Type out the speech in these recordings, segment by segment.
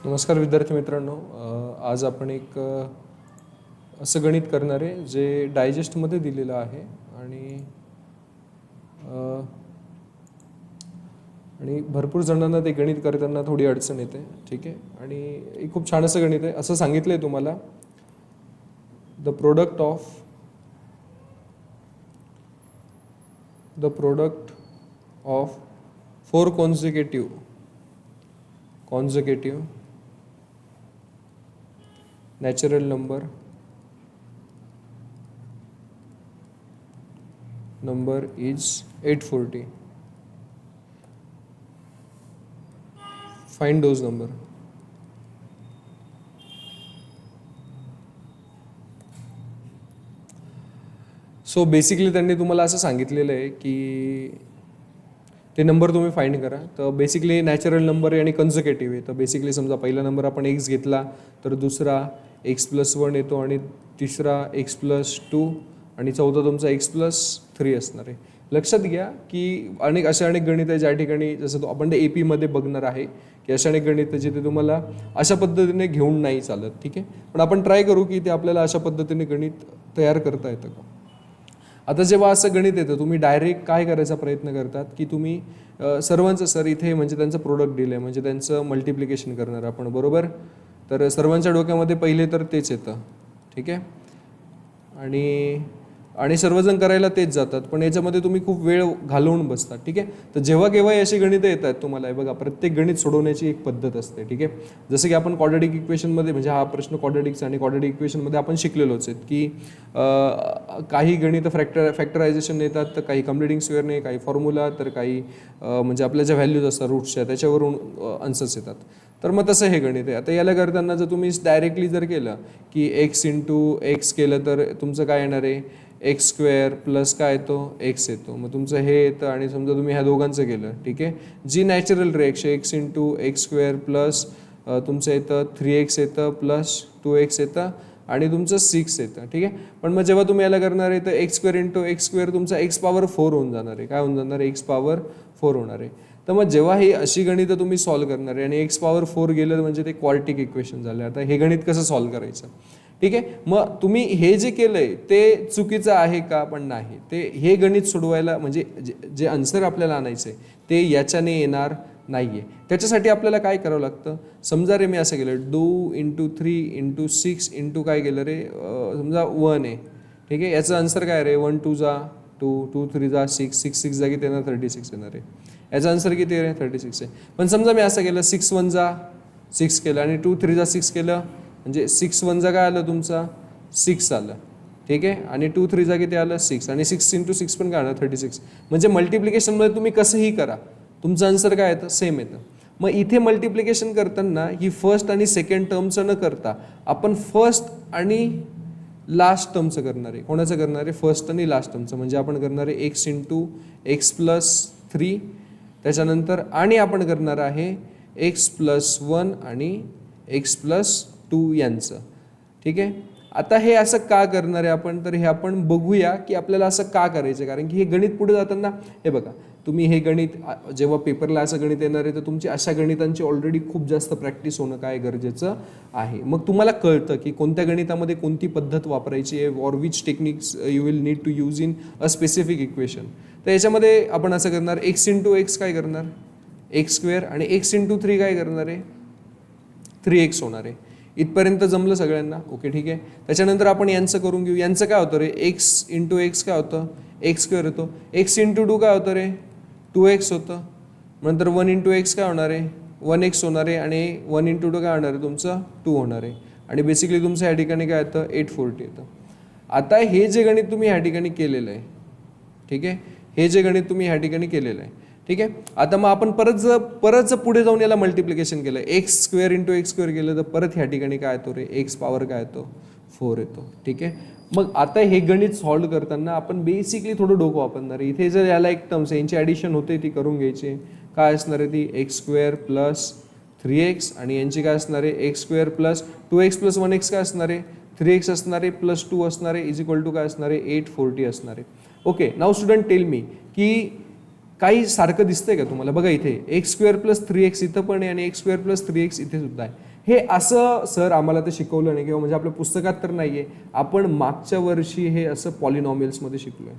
नमस्कार विद्यार्थी मित्रांनो, आज आपण एक असं गणित करणार आहे जे डायजेस्टमध्ये दिलेलं आहे आणि भरपूर जणांना ते गणित करताना थोडी अडचण येते. ठीक आहे, आणि एक खूप छान असं गणित आहे. असं सांगितलं आहे तुम्हाला, the product of 4 consecutive natural number is 840. Find those number. So basically त्यांनी तुम्हाला असं सांगितलेलं आहे की ते नंबर तुम्ही फाइंड करा. तर बेसिकली नॅचरल नंबर आहे आणि कन्झर्केटिव्ह आहे. तर बेसिकली समजा पहिला नंबर आपण एक्स घेतला तर दुसरा x+1 येतो आणि तिसरा x+2 आणि चौथा तुमचा x+3 असणार आहे. लक्षात घ्या की अनेक गणित आहे ज्या ठिकाणी जसं आपण ते AP मध्ये बघणार आहे की अशा अनेक गणित जिथे तुम्हाला अशा पद्धतीने घेऊन नाही चालत. ठीक आहे, पण आपण ट्राय करू की ते आपल्याला अशा पद्धतीने गणित तयार करता येतं का. आता जेव्हा असं गणित येतं तुम्ही डायरेक्ट काय करायचा प्रयत्न करतात की तुम्ही सर्वांचं सर इथे म्हणजे त्यांचं प्रोडक्ट दिलं आहे म्हणजे त्यांचं मल्टिप्लिकेशन करणार आपण, बरोबर. तर सर्वांच्या डोक्यामध्ये पहिले तर तेच येतं. ठीक आहे, आणि सर्वजण करायला तेच जातात, पण याच्यामध्ये तुम्ही खूप वेळ घालवून बसतात. ठीक आहे, तर जेव्हा केव्हाही अशी गणितं येतात तुम्हाला बघा प्रत्येक गणित सोडवण्याची एक पद्धत असते. ठीक आहे, जसं की आपण क्वाड्रॅटिक इक्वेशनमध्ये म्हणजे हा प्रश्न क्वाड्रॅटिक्स आणि क्वाड्रॅटिक इक्वेशनमध्ये आपण शिकलेलोच आहेत की काही गणित फॅक्टरायझेशन येतात, तर काही कम्प्लिटिंग स्क्वेअरने, काही फॉर्म्युला, तर काही म्हणजे आपल्या ज्या व्हॅल्यूज असतात रूट्सच्या त्याच्यावरून आन्सर्स येतात. तर मग तसं हे गणित आहे. आता याला करताना जर तुम्ही डायरेक्टली जर केलं की x केलं तर तुमचं काय येणार आहे, x² प्लस काय येतो, x येतो. मग तुमचं हे येतं आणि समजा तुम्ही ह्या दोघांचं केलं. ठीक आहे, जी नॅचरल रिएक्शन x प्लस तुमचं येतं 3x येतं प्लस 2x येतं आणि तुमचं 6 येतं. ठीक आहे, पण मग जेव्हा तुम्ही याला करणार आहे तर x² तुमचा x⁴ होऊन जाणार आहे. काय होऊन जाणार आहे, x⁴ होणार आहे. तर मग जेव्हा ही अशी गणितं तुम्ही सॉल्व्ह करणार आहे आणि x⁴ गेलं म्हणजे ते क्वाड्रॅटिक इक्वेशन झालं. आता हे गणित कसं सॉल्व्ह करायचं. ठीक आहे, मग तुम्ही हे जे केलंय ते चुकीचं आहे का, पण नाही. ते हे गणित सोडवायला म्हणजे जे आन्सर आपल्याला आणायचं आहे ते याच्याने येणार नाही आहे. त्याच्यासाठी आपल्याला काय करावं लागतं, समजा रे मी असं केलं 2 × 3 × 6 × काय केलं रे, समजा 1 आहे. ठीक आहे, याचं आन्सर काय रे, 1 2 जा 2 2 3 जा 6 6 6 जा किती येणार, 36 येणार आहे. याचा आन्सर किती आहे रे, 36 आहे. पण समजा मी असं केलं 6 1 जा 6 केलं आणि 2 3 जा 6 केलं म्हणजे 6 1 जा काय आलं तुमचा 6 आलं. ठीक आहे, आणि 2 3 जा किती आलं 6 आणि 6 × 6 पण काय आलं 36. म्हणजे मल्टिप्लिकेशनमध्ये तुम्ही कसंही करा तुमचं आन्सर काय येतं, सेम येतं. मग इथे मल्टिप्लिकेशन करताना ही फर्स्ट आणि सेकंड टर्मचं न करता आपण फर्स्ट आणि लास्ट टर्मचं करणार आहे. कोणाचं करणार आहे, फर्स्ट आणि लास्ट टर्मचं. म्हणजे आपण करणार आहे x × x+3 त्याच्यानंतर आणि आपण करणार आहे x+1 आणि x+2 यांचं. ठीक आहे, आता हे असं का करणार आहे आपण, तर हे आपण बघूया की आपल्याला असं का करायचं. कारण की हे गणित पुढे जाताना हे बघा तुम्ही हे गणित जेव्हा पेपरला असं गणित येणार आहे तर तुमची अशा गणितांची ऑलरेडी खूप जास्त प्रॅक्टिस होणं काय गरजेचं आहे. मग तुम्हाला कळतं की कोणत्या गणितामध्ये कोणती पद्धत वापरायची आहे, or which techniques you will need to use in a specific equation. तर याच्यामध्ये आपण असं करणार x × x काय करणार, x² आणि x × 3 काय करणार आहे, 3x होणार आहे. इथपर्यंत जमलं सगळ्यांना, ओके ठीक आहे. त्याच्यानंतर आपण यांचं करून घेऊ. यांचं काय होतं रे, x × x काय होतं, x² होतो. x × 2 काय होतं रे, 2x होतं. नंतर 1 × x काय होणार आहे, 1x होणार आहे आणि 1 × 2 काय होणार आहे तुमचं 2 होणार आहे. आणि बेसिकली तुमचं ह्या ठिकाणी काय येतं 840 येतं. आता हे जे गणित तुम्ही ह्या ठिकाणी केलेलं आहे, ठीक आहे, हे जे गणित तुम्ही ह्या ठिकाणी केलेलं आहे, ठीक आहे. आता मग आपण परत पुढे जाऊन याला मल्टिप्लिकेशन केलं, x² × x² केलं तर परत ह्या ठिकाणी काय येतो रे, x⁴ काय येतो 4 येतो. ठीक आहे, मग आता हे गणित सॉल्व्ह करताना आपण बेसिकली थोडं डोकं वापरणार आहे. इथे जर याला एक टर्म्स यांची ॲडिशन होते ती करून घ्यायची. काय असणार आहे ती x² + 3x आणि यांची काय असणार आहे x² + 2x + 1x काय असणार आहे 3x असणार आहे +2 असणार आहे इज इक्वल टू काय असणार आहे 840 असणार आहे. ओके, नाव स्टुडंट टेल मी की काही सारखं दिसतंय का तुम्हाला? बघा इथे x² + 3x इथं पण आहे आणि x² + 3x इथे सुद्धा आहे. हे असं सर आम्हाला तर शिकवलं नाही किंवा म्हणजे आपल्या पुस्तकात तर नाही आहे. आपण मागच्या वर्षी हे असं पॉलिनॉमियल्समध्ये शिकलो आहे.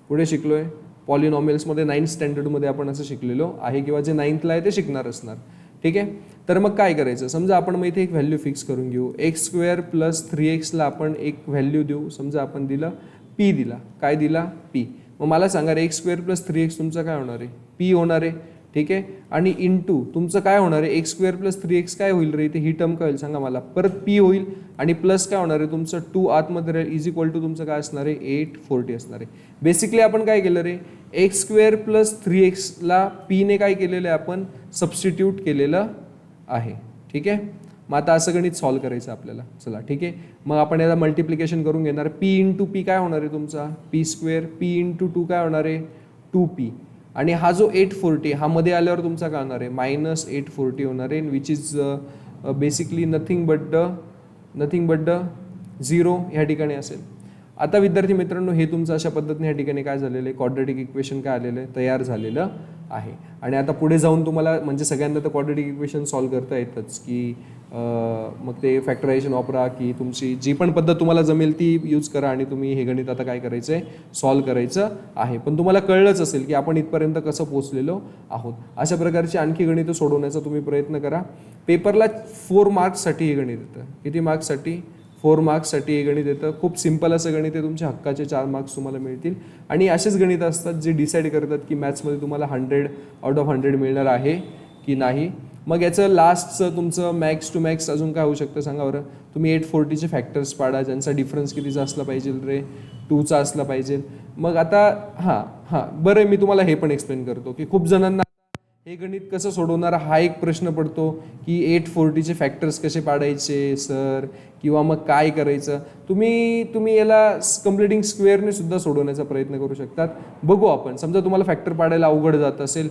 पुढे शिकलो आहे पॉलिनॉमियल्समध्ये 9th स्टँडर्डमध्ये आपण असं शिकलेलो आहे किंवा जे 9thला आहे ते शिकणार असणार. ठीक आहे. तर मग काय करायचं, समजा आपण मग इथे एक व्हॅल्यू फिक्स करून घेऊ. x² + 3x आपण एक व्हॅल्यू देऊ. समजा आपण दिलं p दिला. काय दिला? p. मग मला सांगा x² + 3x तुमचं काय होणार आहे? p होणार आहे. ठीक आहे. आणि इंटू तुमचं काय होणार आहे? x² + 3x काय होईल रे? इथे ही टर्म काय होईल सांगा मला? परत p होईल आणि प्लस काय होणार आहे तुमचं 2 आतमध्ये राहील इज इक्वल टू तुमचं काय असणार आहे? 840 असणार आहे. बेसिकली आपण काय केलं रे? x² + 3xला p ने काय केलेलं आहे? आपण सबस्टिट्यूट केलेलं आहे. ठीक आहे. मग आता असं गणित सॉल्व्ह करायचं आपल्याला. चला ठीक आहे. मग आपण याला मल्टिप्लिकेशन करून घेणार. p × p काय होणार आहे तुमचा? p². p × 2 काय होणार आहे? 2p. आणि हा जो 840 हा मध्ये आल्यावर तुमचा काय होणार आहे? -840 होणार आहे, which is basically nothing but the 0 ह्या ठिकाणी असेल. आता विद्यार्थी मित्रांनो, हे तुमचं अशा पद्धतीने ह्या ठिकाणी काय झालेलं आहे? क्वाड्रॅटिक इक्वेशन काय आलेलं आहे? तयार झालेलं आहे. आणि आता पुढे जाऊन तुम्हाला म्हणजे सगळ्यांना तर क्वाड्रॅटिक इक्वेशन सॉल्व्ह करता येतच की मग ते फॅक्टरायझेशन वापरा की तुमची जी पण पद्धत तुम्हाला जमेल ती यूज करा आणि तुम्ही हे गणित आता काय करायचं आहे? सॉल्व्ह करायचं आहे. पण तुम्हाला कळलंच असेल की आपण इथपर्यंत कसं पोहोचलेलो आहोत. अशा प्रकारची आणखी गणितं सोडवण्याचा तुम्ही प्रयत्न करा. पेपरला 4 मार्क्ससाठी हे गणित येतं. किती मार्क्ससाठी? 4 मार्क्ससाठी हे गणित येतं. खूप सिंपल असं गणित आहे. तुमच्या हक्काचे 4 मार्क्स तुम्हाला मिळतील. आणि असेच गणित असतात जे डिसाईड करतात की मॅथ्समध्ये तुम्हाला 100 आउट ऑफ 100 मिळणार आहे की नाही. मग याचं लास्टचं तुमचं मॅक्स टू मॅक्स अजून काय होऊ शकतं सांगा बरं? तुम्ही 840चे फॅक्टर्स पाडा, ज्यांचा डिफरन्स कितीचा असला पाहिजे रे? 2चा असला पाहिजे. मग आता बरं मी तुम्हाला हे पण एक्सप्लेन करतो की खूप जणांना हे गणित कसं सोडवणार हा एक प्रश्न पडतो की 840चे फॅक्टर्स कसे पाडायचे सर, किंवा मग काय करायचं. तुम्ही याला कम्प्लिटिंग स्क्वेअरने सुद्धा सोडवण्याचा प्रयत्न करू शकतात. बघू आपण. समजा तुम्हाला फॅक्टर पाडायला अवघड जात असेल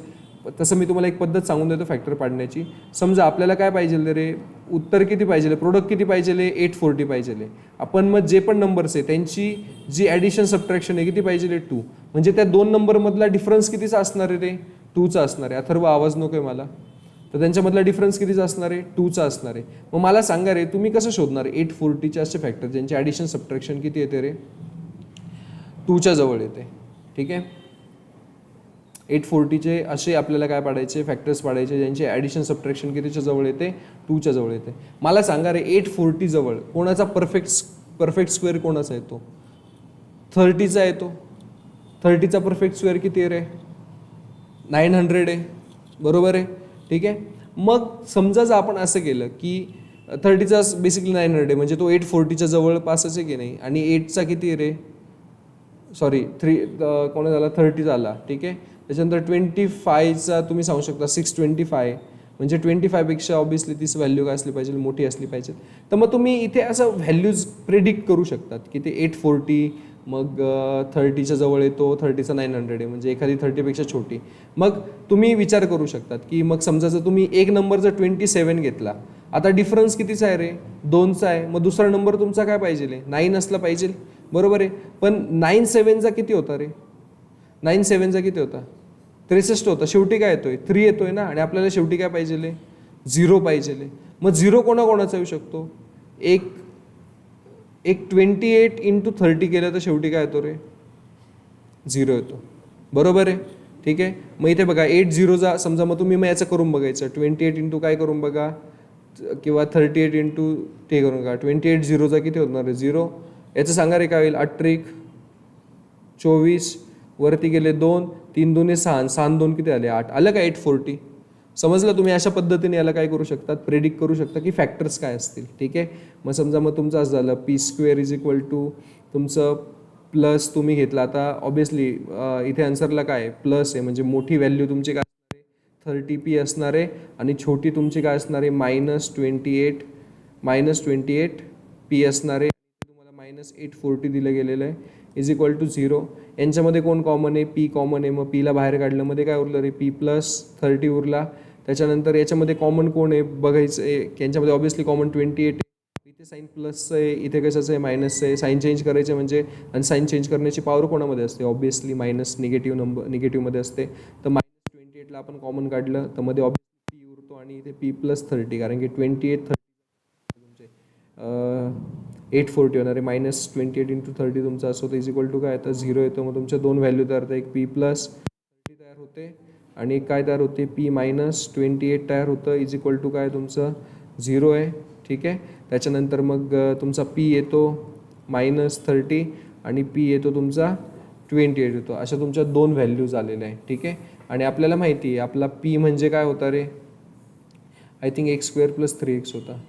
तसं मी तुम्हाला एक पद्धत सांगून देतो फॅक्टर पाडण्याची. समजा आपल्याला काय पाहिजे रे? उत्तर किती पाहिजे? प्रोडक्ट किती पाहिजे? 840 पाहिजे. आपण मग जे पण नंबर्स आहे त्यांची जी ॲडिशन सबट्रॅक्शन आहे किती पाहिजे? 2. म्हणजे त्या 2 नंबरमधला डिफरन्स कितीचा असणार आहे रे? 2चा असणार आहे. अथर्व आवाज नको आहे मला. तर त्यांच्यामधला डिफरन्स कितीचा असणार आहे? 2चा असणार आहे. मग मला सांगा रे, तुम्ही कसं शोधणार 840चे असे फॅक्टर ज्यांचे ॲडिशन सबट्रॅक्शन किती येते रे? 2च्या जवळ येते. ठीक आहे. 840चे असे आपल्याला काय पाडायचे? फॅक्टर्स पाडायचे ज्यांचे ॲडिशन सबट्रॅक्शन कितीच्या जवळ येते? 2च्या जवळ येते. मला सांगा रे, 840 जवळ कोणाचा परफेक्ट स्क्वेअर कोणाचा येतो? 30चा येतो. 30चा परफेक्ट स्क्वेअर किती आहे रे? 900 आहे. बरोबर आहे. ठीक आहे. मग समजा जर आपण असं केलं की 30चा बेसिकली 900 आहे म्हणजे तो 840च्या जवळपासच आहे की नाही. आणि 8चा किती आहे रे? सॉरी 3 कोणा झाला? 30 झाला. ठीक आहे. त्याच्यानंतर 25चा तुम्ही सांगू शकता 625 म्हणजे 25पेक्षा ऑब्विसली तीच व्हॅल्यू काय असली पाहिजे? मोठी असली पाहिजे. तर मग तुम्ही इथे असं व्हॅल्यूज प्रेडिक्ट करू शकतात की ते 840 मग 30च्या जवळ येतो, 30चा 900 आहे म्हणजे एखादी 30पेक्षा छोटी. मग तुम्ही विचार करू शकतात की मग समजा जर तुम्ही एक नंबर जर 27 घेतला, आता डिफरन्स कितीचा आहे रे? 2चा आहे. मग दुसरा नंबर तुमचा काय पाहिजे? 9 असला पाहिजे. बरोबर आहे. पण 9×7चा किती होता रे? 9×7चा किती होता? 63 होता. शेवटी काय येतोय? 3 येतोय ना. आणि आपल्याला शेवटी काय पाहिजे? 0 पाहिजे. मग 0 कोणाकोणाचा येऊ शकतो? एक 28 × 30 केलं तर शेवटी काय येतो रे? 0 येतो. बरोबर आहे. ठीक आहे. मग इथे बघा 80 समजा, मग तुम्ही मग याचं करून बघायचं 28 × काय करून बघा किंवा 38 × ते करून बघा. 28 0चा किती होणार आहे? 0. याचं सांगा रे काय होईल? 8 24 वरती गेले 2, 3 2 6, 6 2 किती आले? 8. आलं का 840? समजलं? तुम्ही अशा पद्धतीने याला काय करू शकतात? प्रेडिक्ट करू शकता की फॅक्टर्स काय असतील. ठीक आहे. मग समजा मग तुमचं असं झालं p² तुमचं प्लस तुम्ही घेतला. आता ऑब्विसली इथे आन्सरला काय प्लस आहे म्हणजे मोठी व्हॅल्यू तुमची काय असणार आहे? 30p असणार आहे आणि छोटी तुमची काय असणार आहे? -28p असणार आहे. तुम्हाला -840 दिलं गेलेलं आहे इज इक्वल टू 0. यांच्यामध्ये कोण कॉमन आहे? p कॉमन आहे. मग pला बाहेर काढलं मध्ये काय उरलं रे? p + 30 उरला. त्याच्यानंतर याच्यामध्ये कॉमन कोण आहे बघायचं आहे. यांच्यामध्ये ऑब्विसली कॉमन 28 आहे. इथे साईन प्लसचं आहे, इथे कशाचं आहे मायनसचं आहे. साईन चेंज करायचे म्हणजे, आणि साईन चेंज करण्याची पॉवर कोणामध्ये असते, ऑब्व्हियसली मायनस निगेटिव्हमध्ये असते. तर -28ला आपण कॉमन काढलं तर मध्ये ऑब्व्हियसली पी उरतो आणि इथे P+30, कारण की 28 तुमचे 840 होणार आहे. -28 × 30 तुमचं असं होतं, इज इक्वल टू काय येतं 0 येतं. मग तुमच्या दोन व्हॅल्यू तयार होतं, एक P+30 तयार होते आणि एक काय तयार होते, P-28 तयार होतं, इज इक्वल टू काय तुमचं 0 आहे. ठीक आहे. त्याच्यानंतर मग तुमचा P येतो -30 आणि P येतो तुमचा 28 येतो. अशा तुमच्या दोन व्हॅल्यूज आलेल्या आहे. ठीक आहे. आणि आपल्याला माहिती आहे आपला P म्हणजे काय होता रे, आय थिंक x² + 3x होता.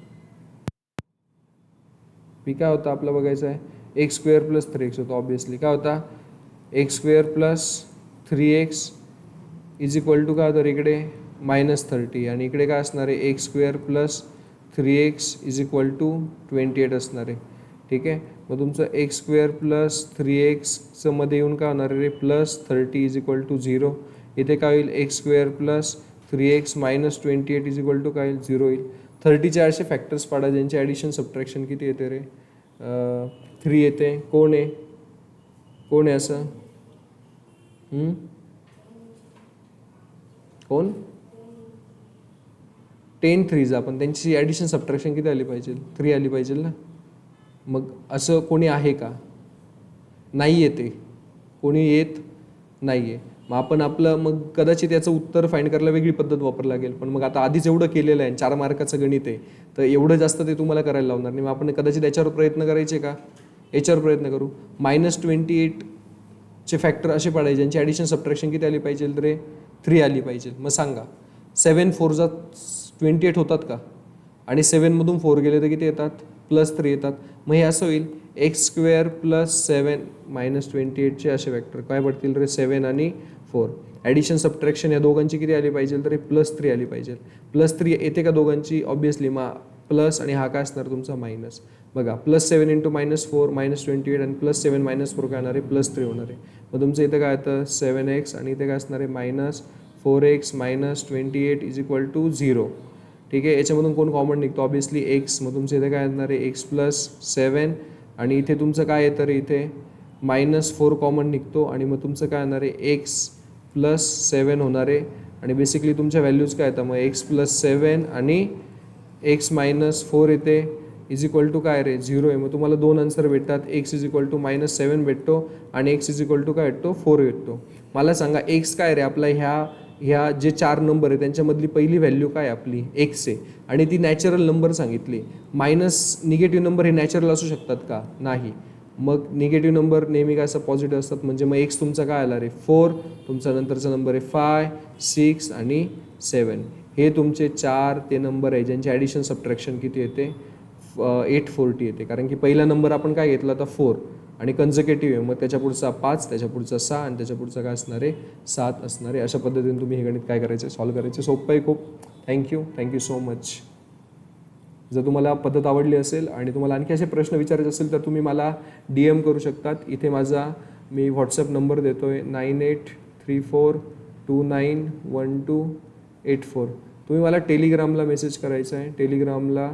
P काय होता आपला बघायचं आहे, x² + 3x होता. ऑब्व्हियसली काय होता, x² + 3x is equal to काय होतं इकडे -30 आणि इकडे काय असणार आहे, x² + 3x is equal to 28 असणार आहे. ठीक आहे. मग तुमचं x² + 3xचं मध्ये येऊन काय होणार आहे, +30 इज इक्वल टू 0. इथे काय होईल, x² + 3x - 28 is equal to काय होईल, 0 होईल. 30चे असे फॅक्टर्स पाडा ज्यांचे ॲडिशन सबट्रॅक्शन किती येते रे, 3 येते. कोण आहे असं, कोण 10 3s, आपण त्यांची ॲडिशन सबट्रॅक्शन किती आली पाहिजे, 3 आली पाहिजे ना. मग असं कोणी आहे का, नाही येते, कोणी येत नाही आहे. मग आपण आपलं मग कदाचित याचं उत्तर फाईंड करायला वेगळी पद्धत वापरावी लागेल. पण मग आता आधीच एवढं केलेलं आहे, 4 मार्काचं गणित आहे, तर एवढं जास्त ते तुम्हाला करायला लावणार नाही. मग आपण कदाचित याच्यावर प्रयत्न करायचे का, याच्यावर प्रयत्न करू. -28चे फॅक्टर असे पाडायचे ज्यांची ॲडिशन सबट्रॅक्शन किती आली पाहिजे रे, 3 आली पाहिजे. मग सांगा 7 4 28 होतात का, आणि 7मधून 4 गेले तर किती येतात, +3 येतात. मग हे असं होईल, x² + 7 - 28चे असे वेक्टर काय पडतील रे, 7 आणि 4. ॲडिशन सबट्रॅक्शन या दोघांची किती आली पाहिजे तर +3 आली पाहिजे. +3 येते का दोघांची, ऑब्व्हियसली. मग प्लस आणि हा काय असणार तुमचा मायनस. बघा +7 × -4 -28 आणि +7 - 4 काय होणार आहे, +3 होणार आहे. मग तुमचं इथं काय येतं 7x आणि इथे काय असणार आहे -4x - 28 इज इक्वल टू 0. ठीक आहे. याच्यामधून कोण कॉमन निघतो, ऑब्व्हियसली x. मग तुमचं इथे काय येणार आहे, x + 7 आणि इथे तुमचं काय येतं रे, इथे -4 कॉमन निघतो आणि मग तुमचं काय येणार आहे, x + 7 होणार आहे. आणि बेसिकली तुमच्या व्हॅल्यूज काय येतात, मग x + 7 आणि x - 4 येते, इज इक्वल टू काय रे, 0 आहे. मग तुम्हाला दोन आन्सर भेटतात, x इज इक्वल टू -7 भेटतो आणि x इज इक्वल टू काय भेटतो, 4 भेटतो. मला सांगा x काय रे आपला, ह्या जे 4 नंबर आहे त्यांच्यामधली पहिली व्हॅल्यू काय आपली, x आहे, आणि ती नॅचरल नंबर सांगितली. निगेटिव्ह नंबर हे नॅचरल असू शकतात का, नाही. मग निगेटिव्ह नंबर नेहमी काय असं पॉझिटिव्ह असतात. म्हणजे मग x तुमचा काय आला रे, 4. तुमचा नंतरचा नंबर आहे 5 6 आणि 7. हे तुमचे 4 ते नंबर आहे ज्यांचे ॲडिशन सबट्रॅक्शन किती येते, 840 येते. कारण की पहिला नंबर आपण काय घेतला होता, 4, आणि कन्झर्केटिव्ह आहे. मग त्याच्या पुढचा 5, त्याच्या पुढचा 6 आणि त्याच्या पुढचा काय असणार आहे, 7 असणार आहे. अशा पद्धतीने तुम्ही हे गणित काय करायचे, सॉल्व्ह करायचे. सोपं आहे खूप. Thank you so much. जर तुम्हाला पद्धत आवडली असेल आणि तुम्हाला आणखी असे प्रश्न विचारायचे असेल तर तुम्ही मला DM करू शकतात. इथे मी व्हॉट्सअप नंबर देतो आहे 9834291284. तुम्ही मला टेलिग्रामला मेसेज करायचा आहे. टेलिग्रामला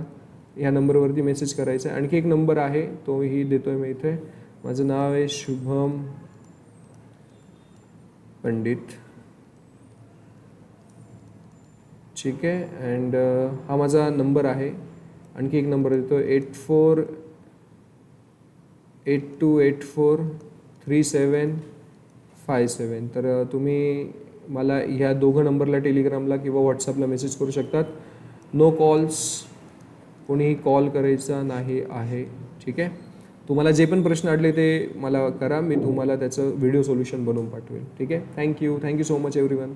ह्या नंबरवरती मेसेज करायचा आहे. आणखी एक नंबर आहे, तोही देतो आहे मी इथे. माझं नाव आहे शुभम पंडित. ठीक आहे. अँड हा माझा नंबर आहे. आणखी एक नंबर देतो 8482843757. तर तुम्ही मला ह्या दोघं नंबरला टेलिग्रामला किंवा व्हॉट्सअपला मेसेज करू शकतात. नो कॉल्स, कोणीही कॉल करायचा नाही आहे. ठीक आहे. तुम्हाला जे पण प्रश्न अडले ते मला करा, मी तुम्हाला त्याचं व्हिडिओ सोल्युशन बनवून पाठवेल. ठीक आहे. Thank you so much everyone.